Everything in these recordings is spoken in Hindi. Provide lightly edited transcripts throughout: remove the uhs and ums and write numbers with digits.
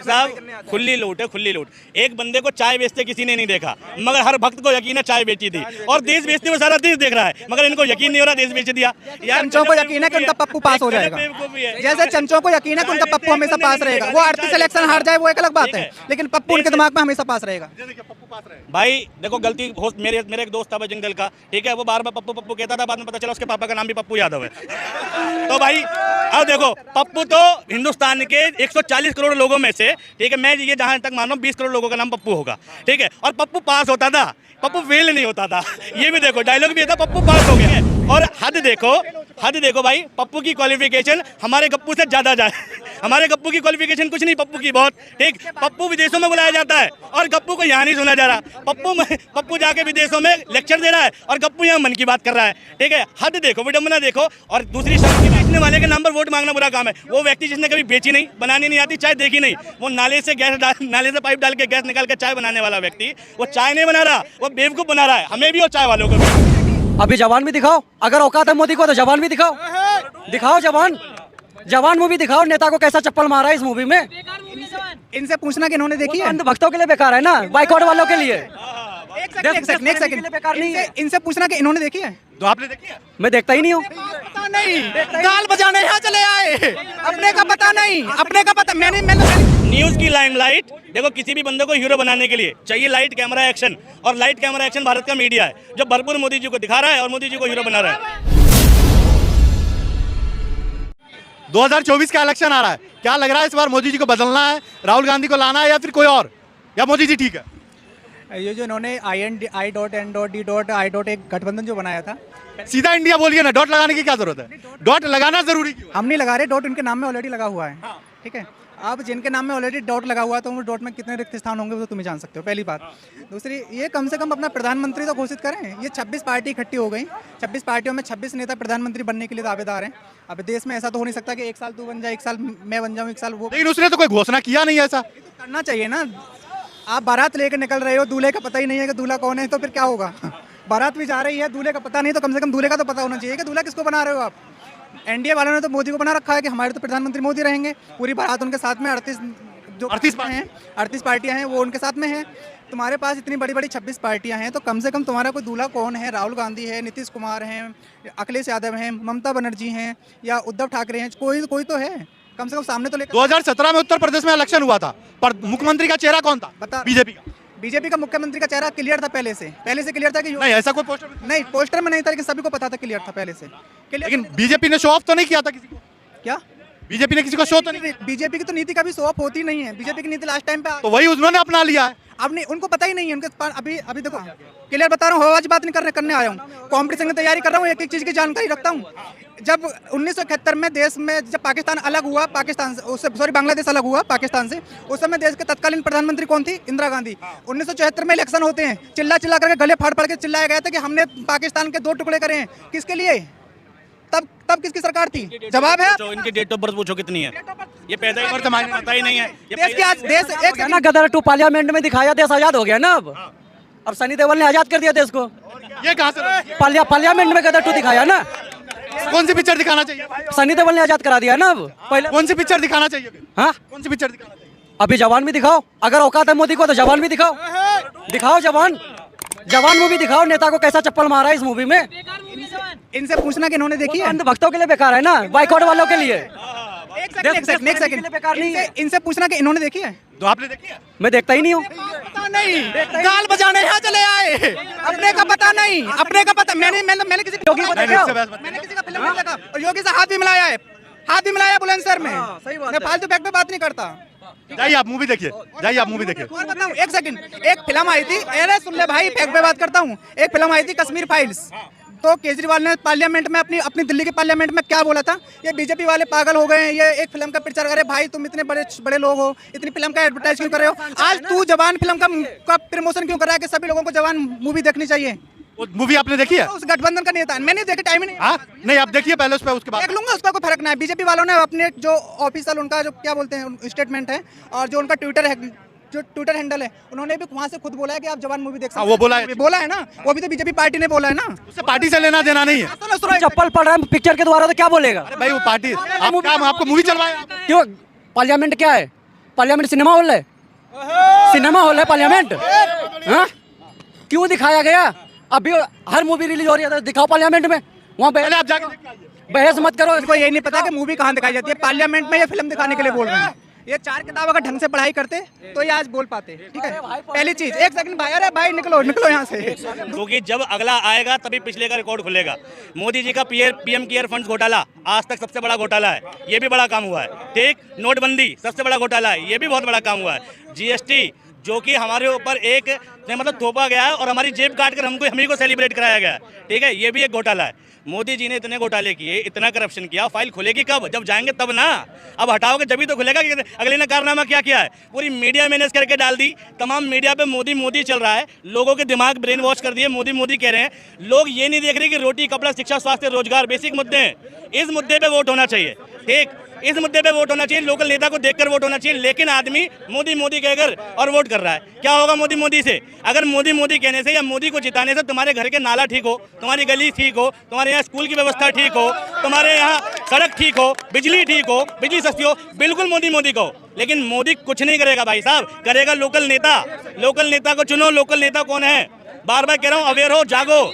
साहब खुली लूट है, खुली लूट। एक बंदे को चाय बेचते किसी ने नहीं देखा, मगर हर भक्त को यकीन है चाय बेची थी, और देश बेचते हुए सारा देश देख रहा है, मगर इनको यकीन नहीं हो रहा देश बेच दिया। चंचों को यकीन है कि उनका पप्पू पास हो जाएगा, जैसे चंचों को यकीन है कि उनका पप्पू हमेशा पास रहेगा। वो 38 इलेक्शन हार जाए वो एक अलग बात है, लेकिन पप्पू उनके दिमाग में हमेशा पास रहेगा। भाई देखो गलती हो, मेरे एक दोस्त था बजरंग दल का, ठीक है, वो बार बार पप्पू पप्पू कहता था, बाद में पता चला उसके पापा का नाम भी पप्पू यादव है। तो भाई अब देखो पप्पू तो हिंदुस्तान के 140 करोड़ लोगों में से, ठीक है, मैं ये जहां तक मान रहा हूं 20 करोड़ लोगों का नाम पप्पू होगा, ठीक है, और पप्पू पास होता था, पप्पू फेल नहीं होता था। ये भी देखो डायलॉग भी था, पप्पू पास हो गया। और हद देखो भाई, पप्पू की क्वालिफिकेशन हमारे गप्पू से ज्यादा जाए। हमारे गप्पू की क्वालिफिकेशन कुछ नहीं, पप्पू की बहुत, ठीक। पप्पू विदेशों में बुलाया जाता है और गप्पू को यहाँ नहीं सुना जा रहा। पप्पू जाके विदेशों में लेक्चर दे रहा है और गप्पू यहाँ मन की बात कर रहा है, ठीक है। हद देखो, विडम्बना देखो। और दूसरी शर्त, बेचने वाले के नाम पर वोट मांगना बुरा काम है। वो व्यक्ति जिसने कभी बेची नहीं, बनानी नहीं आती, चाय देखी नहीं, वो नाले से पाइप डाल के गैस निकाल के चाय बनाने वाला व्यक्ति, वो चाय नहीं बना रहा, वो बेवकूफ बना रहा है। हमें भी और चाय वालों को भी। अभी जवान भी दिखाओ, अगर औकात है मोदी को तो जवान भी दिखाओ, दिखाओ जवान मूवी दिखाओ। नेता को कैसा चप्पल मारा है इस मूवी में, इनसे पूछना कि इन्होंने देखी है। अंध भक्तों के लिए बेकार है ना, बाइकआउट वालों के लिए। एक सेकंड बेकार नहीं है। इनसे पूछना कि इन्होंने देखी है। तो आपने देखी है? मैं देखता ही नहीं हूँ। पता नहीं, गाल बजाने यहाँ चले आए, अपने का पता नहीं, अपने का पता। मैंने न्यूज की लाइमलाइट देखो, किसी भी बंदे को हीरो बनाने के लिए चाहिए लाइट कैमरा एक्शन, और लाइट कैमरा एक्शन भारत का मीडिया है जो भरपूर मोदी जी को दिखा रहा है और मोदी जी को हीरो बना रहा है। 2024 का इलेक्शन आ रहा है, क्या लग रहा है इस बार मोदी जी को बदलना है, राहुल गांधी को लाना है, या फिर कोई और, या मोदी जी ठीक है? ये जो इन्होंने I.N.D.I.N.D.I. एक गठबंधन जो बनाया था, सीधा इंडिया बोलिए ना, डॉट लगाने की क्या जरूरत है? डॉट लगाना जरूरी क्यों? हम नहीं लगा रहे, डॉट उनके नाम में ऑलरेडी लगा हुआ है, ठीक है। अब जिनके नाम में ऑलरेडी डॉट लगा हुआ है तो उन डॉट में कितने रिक्त स्थान होंगे वो तो तुम ही जान सकते हो, पहली बात। दूसरी, ये कम से कम अपना प्रधानमंत्री तो घोषित करें। ये 26 पार्टी इकट्ठी हो गई, 26 पार्टियों में 26 नेता प्रधानमंत्री बनने के लिए दावेदार हैं। अब देश में ऐसा तो हो नहीं सकता कि एक साल तू बन जाए, एक साल मैं बन जाऊँ, एक साल वो। लेकिन उसने तो कोई घोषणा किया नहीं ऐसा। तो करना चाहिए ना। आप बारात लेकर निकल रहे हो, दूल्हे का पता ही नहीं है कि दूल्हा कौन है, तो फिर क्या होगा? बारात भी जा रही है, दूल्हे का पता नहीं, तो कम से कम दूल्हे का तो पता होना चाहिए कि दूल्हा किसको बना रहे हो आप। एनडीए वालों ने तो मोदी को बना रखा है कि हमारे तो प्रधानमंत्री मोदी रहेंगे, पूरी बारात उनके साथ में 38 पार्टियां हैं वो उनके साथ में हैं। तुम्हारे पास इतनी बड़ी बड़ी 26 पार्टियां हैं, तो कम से कम तुम्हारा कोई दूल्हा कौन है? राहुल गांधी है, नीतीश कुमार हैं, अखिलेश यादव हैं, ममता बनर्जी हैं, या उद्धव ठाकरे हैं, कोई तो है कम से कम सामने तो लेकर। 2017 में उत्तर प्रदेश में इलेक्शन हुआ था, पर मुख्यमंत्री का चेहरा कौन था? बता। बीजेपी का मुख्यमंत्री का चेहरा क्लियर था, पहले से क्लियर था कि नहीं, ऐसा कोई पोस्टर नहीं, पोस्टर में नहीं था, लेकिन सभी को पता था, क्लियर था पहले से। लेकिन बीजेपी ने शो ऑफ तो नहीं किया था किसी को? क्या बीजेपी ने किसी को शो तो नहीं? बीजेपी की तो नीति कभी शो ऑफ होती नहीं है। बीजेपी की नीति लास्ट टाइम पे तो वही उन्होंने अपना लिया है। अब नहीं, उनको पता ही नहीं है उनके पास। अभी देखो क्लियर बता रहा हूँ, हवाबाजी बात नहीं करने आया हूँ, कॉम्पिटिशन की तैयारी कर रहा हूँ, एक एक चीज़ की जानकारी रखता हूँ। जब 1971 में देश में जब पाकिस्तान अलग हुआ, बांग्लादेश अलग हुआ पाकिस्तान से, उस समय देश के तत्कालीन प्रधानमंत्री कौन थी? इंदिरा गांधी। 1974 में इलेक्शन होते हैं, चिल्ला करके गले फाड़ के चिल्लाया गया था कि हमने पाकिस्तान के 2 टुकड़े करे हैं। किसके लिए? तब किसकी सरकार थी? जवाब है। तो इनकी डेट ऑफ बर्थ पूछो कितनी है? ये पैदा ही पता ही नहीं है। देश एक ना गदर टू पार्लियामेंट में दिखाया, देश आजाद हो गया ना। अब सनी देओल ने आजाद कर दिया देश को। ये कहाँ से? पार्लियामेंट में गदर टू दिखाया ना। कौन सी पिक्चर दिखाना चाहिए? सनी देओल ने आजाद करा दिया ना। अब पहले कौन सी पिक्चर दिखाना चाहिए? हाँ, कौन सी पिक्चर दिखाना चाहिए? अभी जवान भी दिखाओ, अगर औकात है मोदी को तो जवान भी दिखाओ, जवान मूवी दिखाओ। नेता को कैसा चप्पल मारा है इस मूवी में। इनसे पूछना कि इन्होंने देखी है। अंध भक्तों के लिए बेकार है ना, बाइकआउट वालों के लिए। एक सेकंड बेकार नहीं है। इनसे पूछना कि इन्होंने देखी है। तो आपने देखी है? मैं देखता ही नहीं हूँ। पता नहीं, गाल बजाने यहाँ चले आए, अपने का पता नहीं, अपने का पता। मैंने किसी का फिल्म नहीं देखा, और योगी से हाथ भी मिलाया है बुलंदशहर में। मैं फालतू बैग पे बात नहीं करता। जाइए आप मूवी देखिए, और बताऊं, एक सेकंड, एक फिल्म आई थी, अरे सुन ले भाई, फैक्ट पे बात करता हूँ। एक फिल्म आई थी कश्मीर फाइल्स, तो केजरीवाल ने पार्लियामेंट में अपनी दिल्ली के पार्लियामेंट में क्या बोला था? ये बीजेपी वाले पागल हो गए हैं, ये एक फिल्म का प्रचार करे। भाई तुम इतने बड़े लोग हो, इतनी फिल्म का एडवर्टाइज क्यों कर रहे हो? आज तू जवान फिल्म का प्रमोशन क्यों कर रहा है कि सभी लोगों को जवान मूवी देखनी चाहिए? वो मूवी आपने देखी है? उस गठबंधन का नेता मैंने देखा, टाइम ही नहीं। हाँ नहीं, आप देखिए पहले, उस पर उसके बाद देख लूंगा, उसका कोई फर्क नहीं है। बीजेपी वालों ने अपने जो ऑफिशियल उनका जो क्या बोलते हैं स्टेटमेंट है, और जो उनका ट्विटर हैंडल है, उन्होंने भी वहाँ से खुद बोला है कि आप जवान मूवी देख सकते हैं। वो बोला है ना, वो भी तो बीजेपी पार्टी ने बोला है ना। उससे पार्टी से लेना देना नहीं है। चप्पल पड़ रहा है पिक्चर के द्वारा तो क्या बोलेगा? अरे भाई वो पार्टी आपको मूवी चलवाए। क्यों? पार्लियामेंट क्या है? पार्लियामेंट सिनेमा हॉल है? सिनेमा हॉल है पार्लियामेंट? हाँ? क्यों दिखाया गया? अभी हर मूवी रिलीज हो रही है तो दिखाओ पार्लियामेंट में, वहाँ पहले आप जाके बहस मत करो। इनको ये नहीं पता कि मूवी कहाँ दिखाई जाती है, पार्लियामेंट में या फिल्म दिखाने के लिए बोल रहे हैं। ये 4 किताब अगर ढंग से पढ़ाई करते तो ये आज बोल पाते। ठीक है, पहली चीज, एक सेकंड भाई, अरे भाई निकलो निकलो यहाँ से। क्योंकि जब अगला आएगा तभी पिछले का रिकॉर्ड खुलेगा। मोदी जी का पीएम केयर फंड घोटाला आज तक सबसे बड़ा घोटाला है, ये भी बड़ा काम हुआ है। ठीक, नोटबंदी सबसे बड़ा घोटाला है, ये भी बहुत बड़ा काम हुआ है। जीएसटी जो कि हमारे ऊपर एक मतलब थोपा गया है और हमारी जेब काट कर हमी को सेलिब्रेट कराया गया है। ठीक है, ये भी एक घोटाला है। मोदी जी ने इतने घोटाले किए, इतना करप्शन किया, फाइल खुलेगी कब? जब जाएंगे तब ना। अब हटाओगे जब ही तो खुलेगा कि अगले ने कारनामा क्या किया है। पूरी मीडिया मैनेज करके डाल दी, तमाम मीडिया पे मोदी मोदी चल रहा है, लोगों के दिमाग ब्रेन वॉश कर दिए, मोदी मोदी कह रहे हैं। लोग ये नहीं देख रहे कि रोटी, कपड़ा, शिक्षा, स्वास्थ्य, रोजगार बेसिक मुद्दे हैं। इस मुद्दे पे वोट होना चाहिए। ठीक, इस मुद्दे पे वोट होना चाहिए, लोकल नेता को देखकर वोट होना चाहिए। लेकिन आदमी मोदी मोदी कहकर और वोट कर रहा है। क्या होगा मोदी मोदी से? अगर मोदी मोदी कहने से या मोदी को जिताने से तुम्हारे घर के नाला ठीक हो, तुम्हारी गली ठीक हो, तुम्हारे यहाँ स्कूल की व्यवस्था ठीक हो, तुम्हारे यहाँ सड़क ठीक हो, बिजली ठीक हो, बिजली सस्ती हो, बिल्कुल मोदी मोदी कहो। लेकिन मोदी कुछ नहीं करेगा भाई साहब, करेगा लोकल नेता। लोकल नेता को चुनो। लोकल नेता कौन है? बार बार कह रहा हूँ, अवेयर हो, जागो।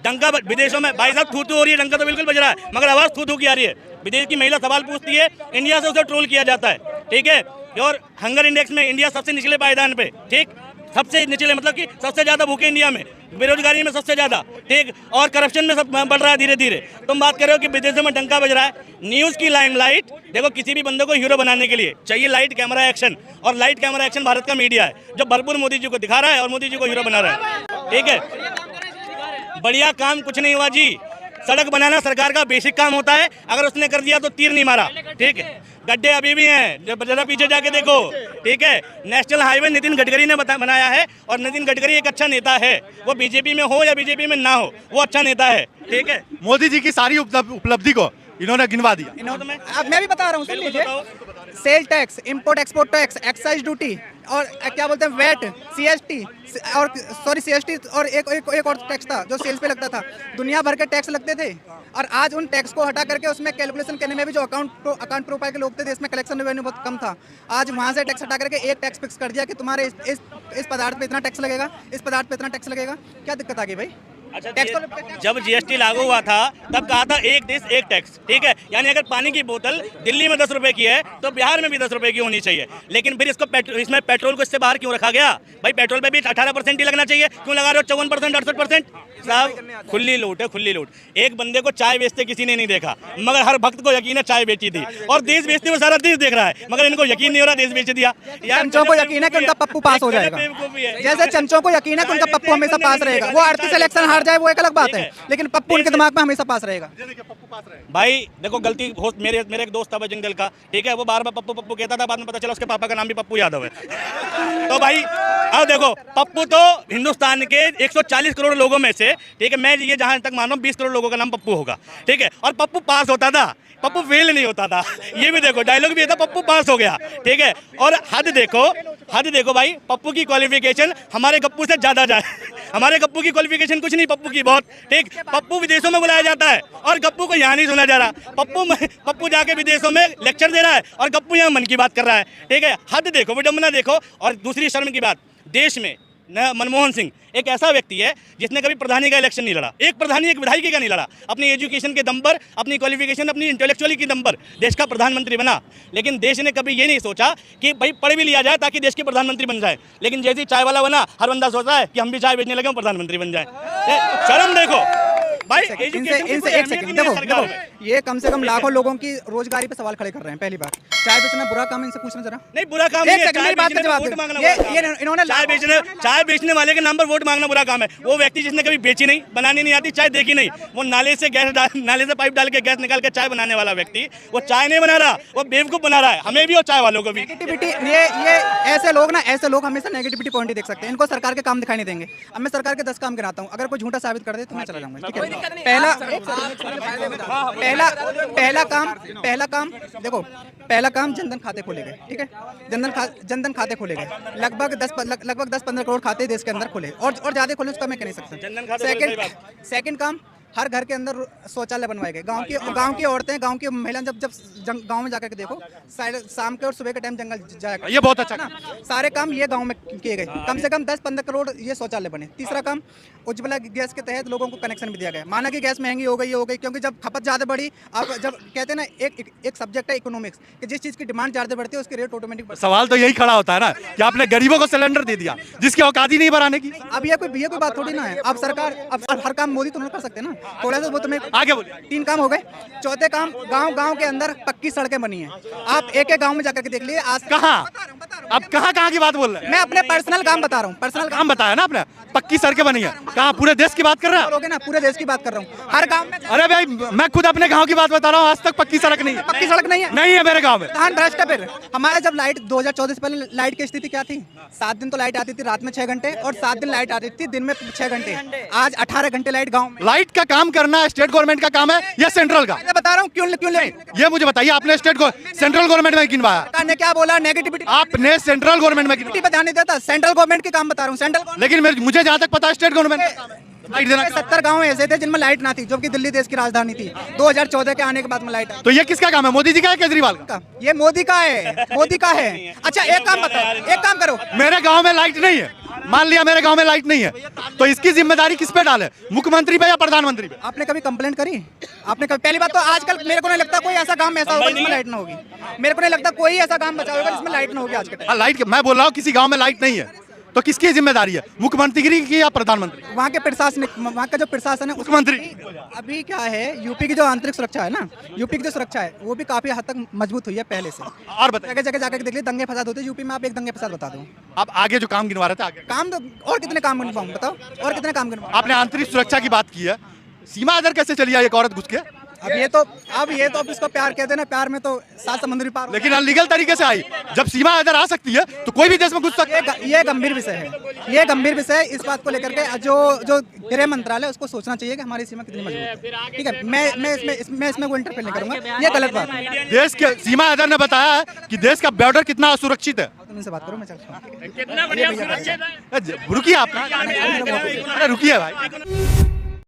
डंका विदेशों में भाई साहब थू थू हो रही है, डंका तो बिल्कुल बज रहा है, मगर आवाज थू थू की आ रही है। विदेश की महिला सवाल पूछती है, इंडिया से उसे ट्रोल किया जाता है। ठीक है, और हंगर इंडेक्स में इंडिया सबसे निचले पायदान पे। ठीक, सबसे निचले मतलब कि सबसे ज्यादा भूखे इंडिया में, बेरोजगारी में सबसे ज्यादा। ठीक, और करप्शन में सब बढ़ रहा है धीरे धीरे। तुम बात कर रहे हो कि विदेशों में डंका बज रहा है। न्यूज की लाइमलाइट देखो, किसी भी बंदे को हीरो बनाने के लिए चाहिए लाइट कैमरा एक्शन, और लाइट कैमरा एक्शन भारत का मीडिया है जो भरपूर मोदी जी को दिखा रहा है और मोदी जी को हीरो बना रहा है। ठीक है, बढ़िया काम कुछ नहीं हुआ जी। सड़क बनाना सरकार का बेसिक काम होता है, अगर उसने कर दिया तो तीर नहीं मारा। ठीक है, गड्ढे अभी भी हैं, जरा पीछे जाके देखो। ठीक है, नेशनल हाईवे नितिन गडकरी ने बनाया है, और नितिन गडकरी एक अच्छा नेता है। वो बीजेपी में हो या बीजेपी में ना हो, वो अच्छा नेता है। ठीक है, मोदी जी की सारी उपलब्धि को इन्होंने गिनवा दिया। अब मैं भी बता रहा हूँ, सुन लीजिए। Sale tax, import export tax, excise duty, और क्या बोलते हैं वैट, सीएसटी, और सॉरी सीएसटी, और एक और टैक्स था जो सेल्स पे लगता था। दुनिया भर के टैक्स लगते थे, और आज उन टैक्स को हटा करके उसमें कैलकुलेशन करने में भी जो अकाउंट प्रोफाइल के लोग थे, इसमें कलेक्शन रेवेन्यू बहुत कम था। आज वहाँ से टैक्स हटा करके एक टैक्स फिक्स कर दिया कि तुम्हारे इस पदार्थ पे इतना टैक्स लगेगा, इस पदार्थ पे इतना टैक्स लगेगा। क्या दिक्कत आ गई भाई? अच्छा, जब जीएसटी लागू हुआ था तब कहा था एक देश एक टैक्स। ठीक है, यानी अगर पानी की बोतल दिल्ली में 10 रुपए की है तो बिहार में भी 10 रुपए की होनी चाहिए। लेकिन फिर इसमें पेट्रोल को इससे बाहर क्यों रखा गया? भाई पेट्रोल पे भी 18% ही लगना चाहिए, क्यों लगा रहे हो 54%, 68%? साहब खुली लूट है, खुली लूट। एक बंदे को चाय बेचते किसी ने नहीं देखा, मगर हर भक्त को यकीन है चाय बेची थी, और देश बेचते हुए सारा देश देख रहा है, मगर इनको यकीन नहीं हो रहा, देश बेच दिया। चमचों को यकीन है कि उनका पप्पू पास हो जाएगा, जैसे चमचों को यकीन है कि उनका पप्पू हमेशा पास रहेगा। वो 38 इलेक्शन हार जाए वो एक अलग बात है, लेकिन पप्पू उनके दिमाग में हमेशा पास रहेगा। भाई देखो, गलती हो मेरे एक दोस्त था बजरंग दल का। ठीक है, वो बार बार पप्पू पप्पू कहता था, बाद में पता चला उसके पापा का नाम भी पप्पू यादव है। तो भाई अब देखो, पप्पू तो हिंदुस्तान के 140 करोड़ लोगों में से, ठीक है, मैं ये जहां तक मानो 20 करोड़ लोगों का नाम पप्पू होगा। ठीक है, और पप्पू पास होता था, पप्पू फेल नहीं होता था। ये भी देखो, डायलॉग भी था, पप्पू पास हो गया। ठीक है, और हद देखो भाई, पप्पू की क्वालिफिकेशन हमारे गप्पू से ज्यादा जाए। हमारे गप्पू की क्वालिफिकेशन कुछ नहीं, पप्पू की बहुत। ठीक, पप्पू विदेशों में बुलाया जाता है और गप्पू को यहाँ नहीं सुना जा रहा। पप्पू जाके विदेशों में लेक्चर दे रहा है और गप्पू यहाँ मन की बात कर रहा है। ठीक है, हद देखो, विडम्बना देखो। और दूसरी शर्म की बात, देश में मनमोहन सिंह एक ऐसा व्यक्ति है जिसने कभी प्रधानी का इलेक्शन नहीं लड़ा, एक प्रधानी एक विधायिका का नहीं लड़ा। अपनी एजुकेशन के दम पर, अपनी क्वालिफिकेशन, अपनी इंटेलेक्चुअली की दम पर देश का प्रधानमंत्री बना। लेकिन देश ने कभी ये नहीं सोचा कि भाई पढ़ भी लिया जाए ताकि देश के प्रधानमंत्री बन जाए। लेकिन जैसे ही चाय वाला बना, हर बंदा सोच रहा है कि हम भी चाय बेचने लगे, प्रधानमंत्री बन जाए। शर्म देखो भाई। इनसे एक सेकंड देखो, ये कम से कम लाखों लोगों की रोजगारी पे सवाल खड़े कर रहे हैं। पहली बार, चाय बेचना बुरा काम है, इनसे पूछना जरा। नहीं, बुरा काम नहीं है। चाय बेचने वाले के नाम पर वोट मांगना बुरा काम है। वो व्यक्ति जिसने कभी बेची नहीं, बनानी नहीं आती, चाय देखी नहीं, वो नाले से पाइप डाल के गैस निकाल के चाय बनाने वाला व्यक्ति, वो चाय नहीं बना रहा, वो बेवकूफ बना रहा है। हमें भी और चाय वालों को भी। ये ऐसे लोग हमेशा नेगेटिविटी पॉइंट ही देख सकते हैं। इनको सरकार के काम दिखाई नहीं देंगे। अब मैं सरकार के 10 काम गिनाता हूँ, अगर कोई झूठा साबित कर दे तो मैं चला जाऊंगा। ठीक है, पहला काम जनधन खाते खोले गए। ठीक है, जनधन खाते खोले गए, लगभग 10-15 करोड़ खाते देश के अंदर खोले, और ज्यादा खोले उसका मैं कह नहीं सकता। सेकंड काम, हर घर के अंदर शौचालय बनवाए गए। गांव की औरतें, गांव की महिलाएं जब गांव में जाकर के देखो, शाम के और सुबह के टाइम जंगल जाया, ये बहुत अच्छा ना, सारे काम ये गांव में किए गए। कम से कम 10-15 करोड़ ये शौचालय बने। तीसरा काम, उज्ज्वला गैस के तहत लोगों को कनेक्शन भी दिया गया। माना कि गैस महंगी हो गई क्योंकि जब खपत ज़्यादा बढ़ी, आप जब कहते हैं ना एक सब्जेक्ट है इकोनॉमिक्स, कि जिस चीज़ की डिमांड ज़्यादा बढ़ती है उसकी रेट ऑटोमेटिक। सवाल तो यही खड़ा होता है ना कि आपने गरीबों को सिलेंडर दे दिया जिसकी औकात ही नहीं बढ़ाने की। अब ये कोई बात थोड़ी ना है। अब सरकार, अब हर काम मोदी तो नहीं कर सकते ना, थोड़ा सा वो तुम्हें आगे बोलिए। 3 काम हो गए। चौथे काम, गांव के अंदर पक्की सड़कें बनी हैं। आप एक गांव में जाकर के देख लिए। आज कहाँ? अब कहाँ की बात बोल रहे हैं? मैं अपने पर्सनल काम बता रहा हूँ। पर्सनल काम बताया ना आपने, पक्की सड़कें बनी है। कहाँ? पूरे देश की बात कर रहे हैं? बोलोगे ना, पूरे देश की बात कर रहा हूँ। हर गांव में। अरे भाई, मैं खुद अपने गांव की बात बता रहा हूँ, आज तक पक्की सड़क नहीं है। पक्की सड़क नहीं है, नहीं है मेरे गांव में। धान भ्रष्ट है। फिर हमारे जब लाइट 2014 से पहले लाइट की स्थिति क्या थी? 7 दिन तो लाइट आती थी रात में 6 घंटे, और 7 दिन लाइट आती थी दिन में 6 घंटे। आज 18 घंटे लाइट गाँव में। लाइट का काम करना स्टेट गवर्नमेंट का काम है या सेंट्रल का? मैं बता रहा हूँ क्यों ले। ये मुझे बताइए, आपने सेंट्रल गवर्नमेंट में गिनवाया? सरकार ने क्या बोला? नेगेटिविटी आपने सेंट्रल गवर्नमेंट में गिनवाया? पे ध्यान नहीं देता। सेंट्रल गवर्नमेंट के काम बता रहा हूँ। सेंट्रल, लेकिन मुझे जहाँ तक पता है स्टेट गवर्नमेंट लाइट देना। 70 गांव ऐसे थे जिनमें लाइट ना थी, जबकि दिल्ली देश की राजधानी थी। 2014 के आने के बाद में लाइट आई। तो ये किसका काम है, मोदी जी का है केजरीवाल का? ये मोदी का है, मोदी का है। अच्छा एक काम बताओ, एक काम करो। मेरे गांव में लाइट नहीं है, मान लिया मेरे गांव में लाइट नहीं है, तो इसकी जिम्मेदारी किस पे डाले, मुख्यमंत्री पे या प्रधानमंत्री पे? आपने कभी कंप्लेंट करी? आपने कभी? पहली बात तो आजकल मेरे को नहीं लगता कोई ऐसा काम ऐसा होगा जिसमें लाइट ना होगी। मेरे को नहीं लगता कोई ऐसा काम बचा होगा जिसमें लाइट ना होगी आज के टाइम। लाइट, मैं बोल रहा हूँ किसी गांव में लाइट नहीं है तो किसकी जिम्मेदारी है, मुख्यमंत्री की या प्रधानमंत्री? वहाँ के प्रशासन, वहाँ का जो प्रशासन है, मुख्यमंत्री। अभी क्या है, यूपी की जो आंतरिक सुरक्षा है ना, यूपी की जो सुरक्षा है वो भी काफी हद तक मजबूत हुई है पहले से। और बताइए, जगह जगह जाकर देख लीजिए दंगे फसाद होते हैं यूपी में। आप एक दंगे फसाद बता दो। आप आगे जो काम गिनवा रहे थे, आगे काम तो और कितने काम गिनवाऊं बताओ, और कितने काम गिनवाऊं? आपने आंतरिक सुरक्षा की बात की है, सीमा इधर कैसे चली आई एक औरत घुस के? अब ये तो इसको प्यार कहते हैं ना, प्यार में तो 7 समुद्री पार। लेकिन अनलीगल तरीके से आई, जब सीमा इधर आ सकती है तो कोई भी देश में घुस सकता है। ये गंभीर विषय है, ये गंभीर विषय है। इस बात को लेकर के जो गृह मंत्रालय उसको सोचना चाहिए कि हमारी सीमा कितनी मजबूत है। ठीक है, मैं इसमें कोई इंटरफेयर नहीं करूंगा, ये गलत बात है। देश के सीमा इधर ने बताया है कि देश का बॉर्डर कितना असुरक्षित है। तुम इनसे बात करो, मैं चलता हूं। रुकिए आप, रुकिए भाई।